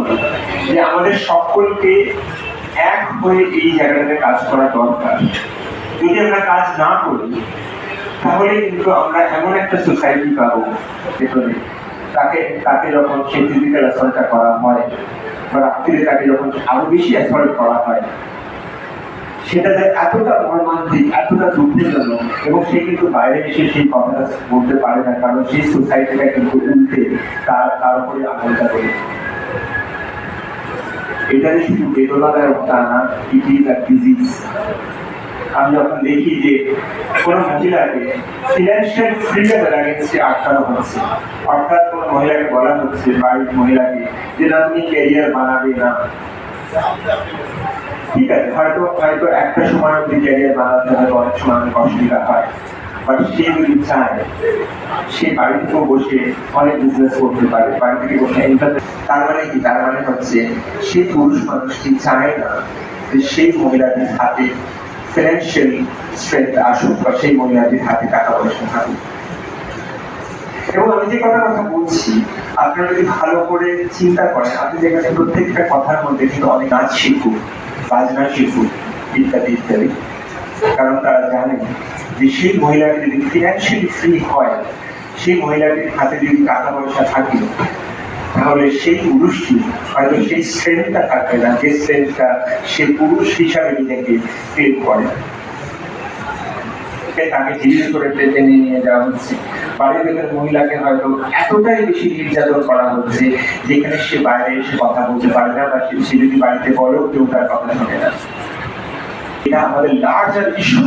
করি যে আমাদের সকলকে এক হয়ে এই জায়গাটাতে কাজ করা দরকার। যদি আমরা কাজ না করি তাহলে কিন্তু আমরা এমন একটা সোসাইটি পাবো ভেতরে তাকে যখন সেই ফিজিক্যাল অ্যাসল্টটা করা হয় বা রাত্রিরে তাকে যখন আরো বেশি অ্যাসল্ট করা হয়, সেটা যে এতটা মর্মান্তিক, এতটা দুঃখজনক, এবং সে কিন্তু বাইরে এসে সেই কথাটা বলতে পারে না, কারণ সেই সোসাইটিটা কিন্তু উল্টে তার উপরে আঘাতটা করে। এটা যে শুধু বেদনাদায়ক তা না, ইট ইজ আ ডিজিজ। আমি যখন দেখি যে কোন মহিলাকে ফিনান্সিয়াল ফ্রিডমের এগেইনস্টে আটকানো হচ্ছে, অর্থাৎ কোন মহিলাকে বলা হচ্ছে, বাড়ির মহিলাকে, যে না তুমি ক্যারিয়ার বানাবে না, ঠিক আছে, হয়তো একটা সময় অব্দি ক্যারিয়ার বানাতে হয়তো অনেক সময় অনেক অসুবিধা হয়, বাট সে যদি চায় সে বাড়ি থেকেও বসে অনেক বিজনেস করতে পারে, বাড়ি থেকে বসে তার মানে কি? তার মানে হচ্ছে সেই পুরুষ মানুষটি চায় না যে সেই মহিলাটির হাতে ফিনান্সিয়াল স্ট্রেংথ আসুক বা সেই মহিলাটির হাতে টাকা পয়সা থাকুক। এবং আমি যে কথা বলছি, আপনারা যদি ভালো করে চিন্তা করেন, আপনি যেখানে প্রত্যেকটা কথার মধ্যে কিন্তু অনেক নাচ শিখুন, বাজনা শিখুন, ইত্যাদি ইত্যাদি, কারণ তারা জানে যে সেই মহিলাটি যদি ফিনান্সিয়ালি ফ্রি হয়, সেই মহিলাটির হাতে যদি টাকা পয়সা থাকে, তাহলে সেই পুরুষটি হয়তো সেই স্ট্রেংথটা থাকবে না, যে স্ট্রেংথটা সে পুরুষ হিসাবে নিজেকে ফিল করে। তাকে জিজ্ঞেস করে টেনে নিয়ে যাওয়া হচ্ছে, বাড়ির ভেতরে মহিলাকে হয়তো এতটাই বেশি নির্যাতন করা হচ্ছে যেখানে সে বাইরে এসে কথা বলতে পারে না, বা সে যদি বাড়িতে বলেও কেউ তার কথা শোনে না। এটা আমাদের লার্জার ইস্যু।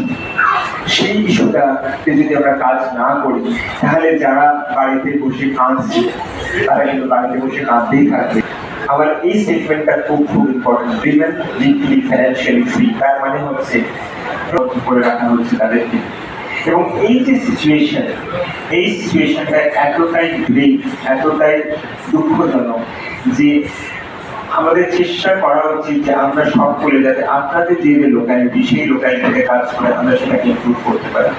সেই ইস্যুটাতে যদি আমরা কাজ না করি, তাহলে যারা বাড়িতে বসে কাঁদছে তারা কিন্তু বাড়িতে বসে কাঁদতেই থাকবে। আমার এই স্টেটমেন্টটা খুব important. Women need to be financially free, তার মানে হচ্ছে করে রাখা হচ্ছে তাদেরকে। এবং এই যে সিচুয়েশনটা এতটাই গ্রেভ, এতটাই দুঃখজনক যে আমাদের চেষ্টা করা উচিত যে আমরা সকলে যাতে আপনাদের যে লোকালিটি, সেই লোকালিটিতে কাজ করে আমরা সেটাকে ইমপ্রুভ করতে পারি।